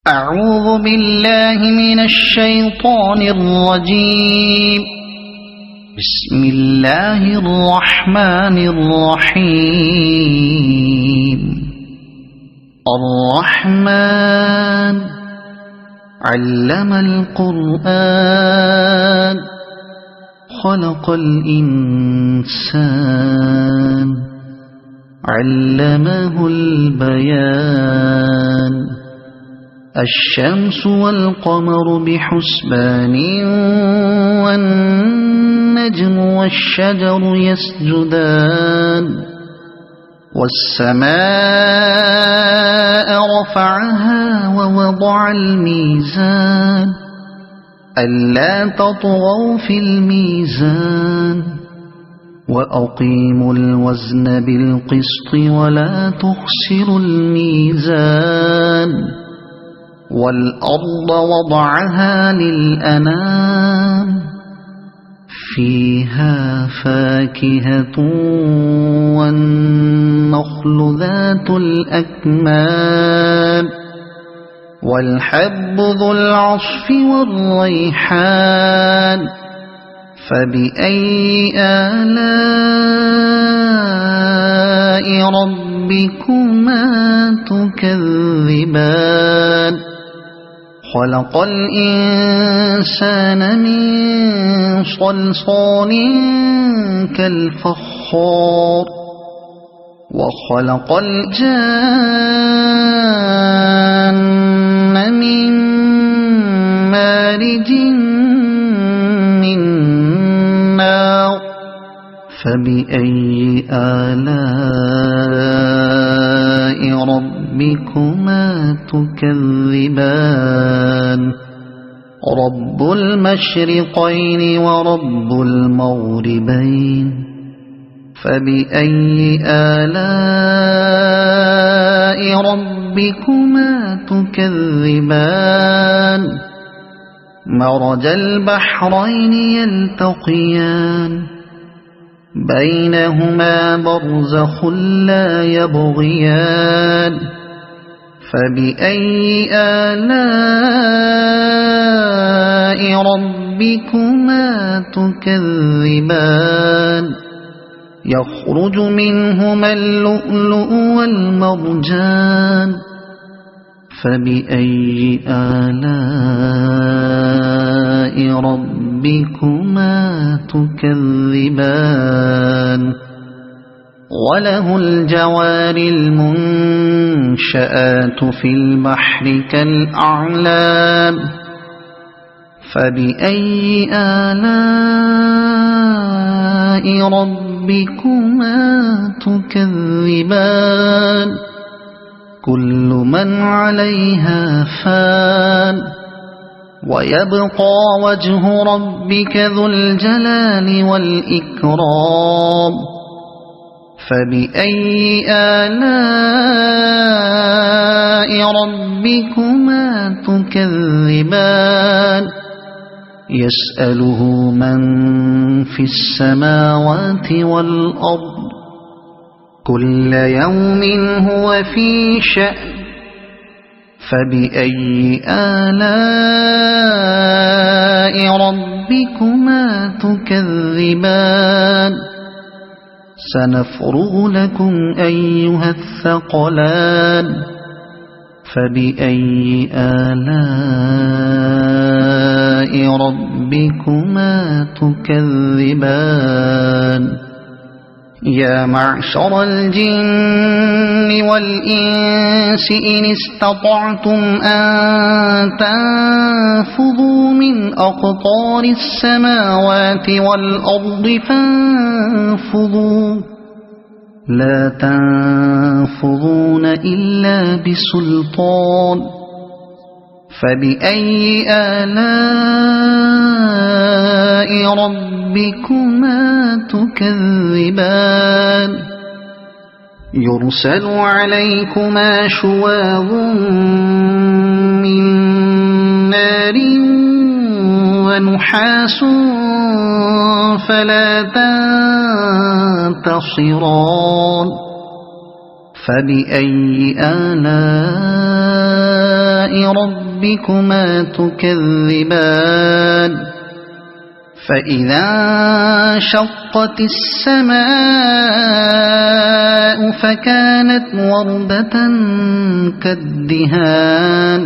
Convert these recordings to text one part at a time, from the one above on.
أعوذ بالله من الشيطان الرجيم. بسم الله الرحمن الرحيم. الرحمن علم القرآن خلق الإنسان علمه البيان. الشمس والقمر بحسبان والنجم والشجر يسجدان. والسماء رفعها ووضع الميزان ألا تطغوا في الميزان وأقيموا الوزن بالقسط ولا تخسروا الميزان. والأرض وضعها للأنام فيها فاكهة والنخل ذات الأكمام والحب ذو العصف والريحان. فبأي آلاء ربكما تكذبان. خلق الإنسان من صلصال كالفخار وخلق الجان من مارج من نار. فبأي آلاء ربكما تكذبان. رب المشرقين ورب المغربين. فبأي آلاء ربكما تكذبان. مرج البحرين يلتقيان بينهما برزخ لا يبغيان. فبأي آلاء ربكما تكذبان. يخرج منهما اللؤلؤ والمرجان. فبأي آلاء ربكما تكذبان. وله الجوار المنشآت في البحر كالأعلام. فبأي آلاء ربكما تكذبان. كل من عليها فان ويبقى وجه ربك ذو الجلال والإكرام. فبأي آلاء ربكما تكذبان. يسأله من في السماوات والأرض كل يوم هو في شأن. فبأي آلاء ربكما تكذبان. سنفرغ لكم أيها الثقلان. فبأي آلاء ربكما تكذبان. يا معشر الجن والإنس إن استطعتم أن تنفذوا من أقطار السماوات والأرض فانفذوا لا تنفذون إلا بسلطان. فبأي آلاء ربكما تكذبان. يرسل عليكما شواظ من نار ونحاس فلا تنتصران. فبأي آلاء ربكما تكذبان فإذا انشقت السماء فكانت وردة كالدهان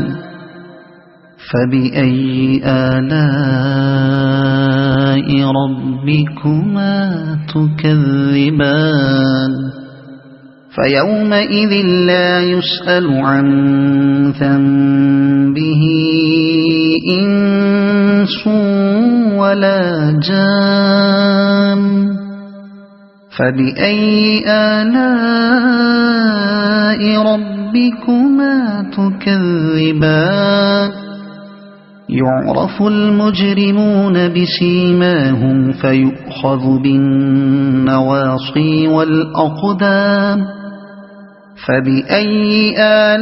فبأي آلاء ربكما تكذبان فيومئذ لا يسأل عن ذنبه إنس ولا جان فبأي آلاء ربكما تكذبان يعرف المجرمون بسيماهم فيؤخذ بالنواصي والأقدام فبأي آلاء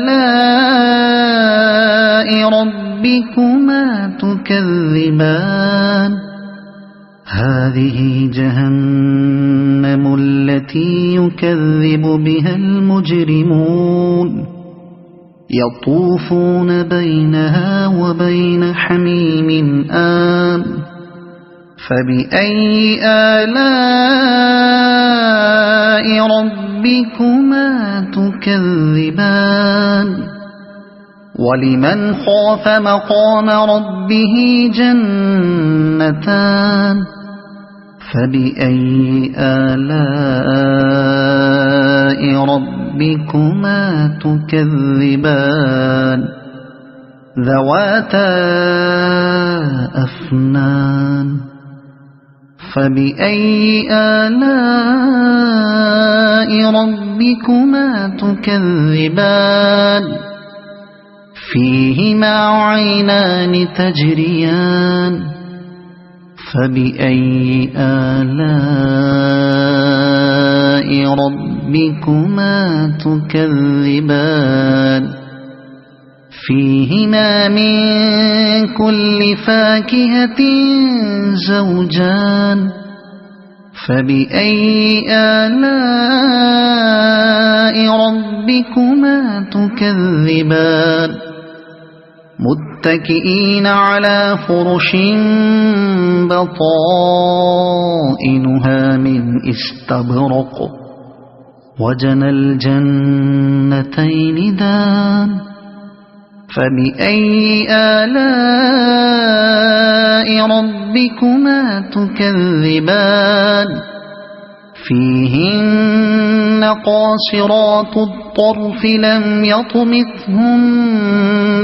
ربكما تكذبان هذه جهنم التي يكذب بها المجرمون يطوفون بينها وبين حميم آن فبأي آلاء ربكما تكذبان ولمن خاف مقام ربه جنتان فبأي آلاء ربكما تكذبان ذواتا أفنان فبأي آلاء ربكما تكذبان فيهما عينان تجريان فبأي آلاء ربكما تكذبان فيهما من كل فاكهة زوجان فبأي آلاء ربكما تكذبان متكئين على فرش بطائنها من استبرق وجنى الجنتين دان فبأي آلاء ربكما تكذبان فيهن قاصرات الطرف لم يطمثهن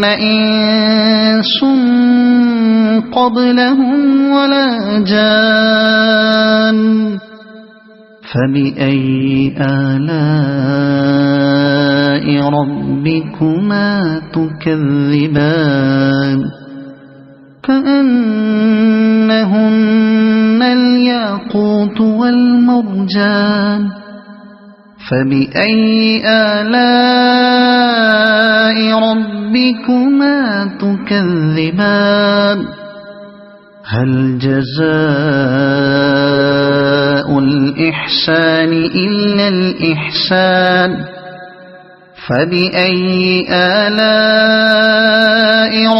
إنس قبلهم ولا جان فبأي آلاء ربكما تكذبان كأنهن الياقوت والمرجان فبأي آلاء ربكما تكذبان هل جزاء الإحسان إلا الإحسان فبأي آلاء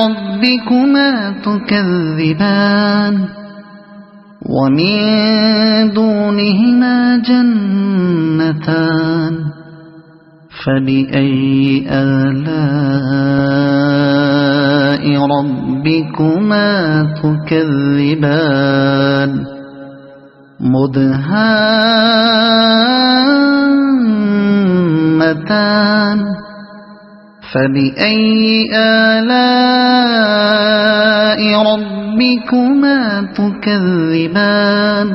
ربكما تكذبان ومن دونهما جنتان فبأي آلاء ربكما تكذبان مدهامتان فبأي آلاء ربكما تكذبان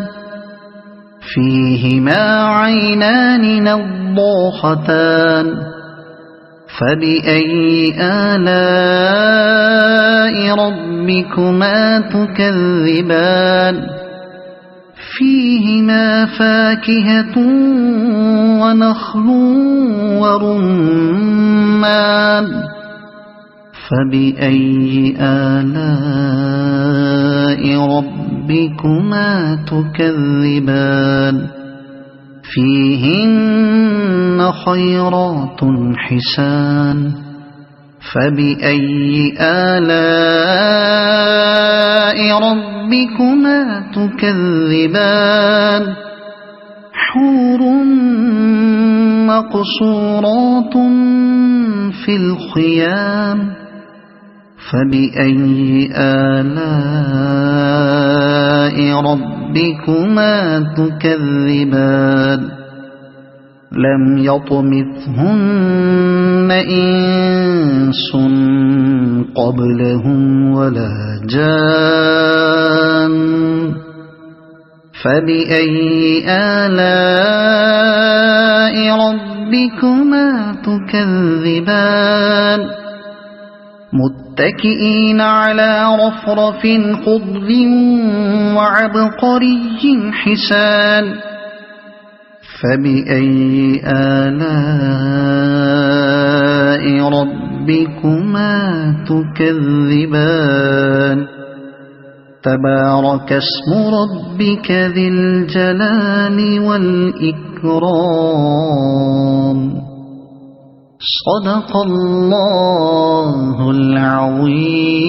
فيهما عينان نضاختان فبأي آلاء ربكما تكذبان فيهما فاكهة ونخل ورمان فبأي آلاء ربكما تكذبان فيهن خيرات حسان فبأي آلاء ربكما تكذبان حور مقصورات في الخيام فبأي آلاء ربكما تكذبان لم يطمثهن إنس قبلهم ولا جان فبأي آلاء ربكما تكذبان متكئين على رفرف خضر وعبقري حسان فبأي آلاء ربكما تكذبان تبارك اسم ربك ذي الجلال والإكرام صدق الله العظيم.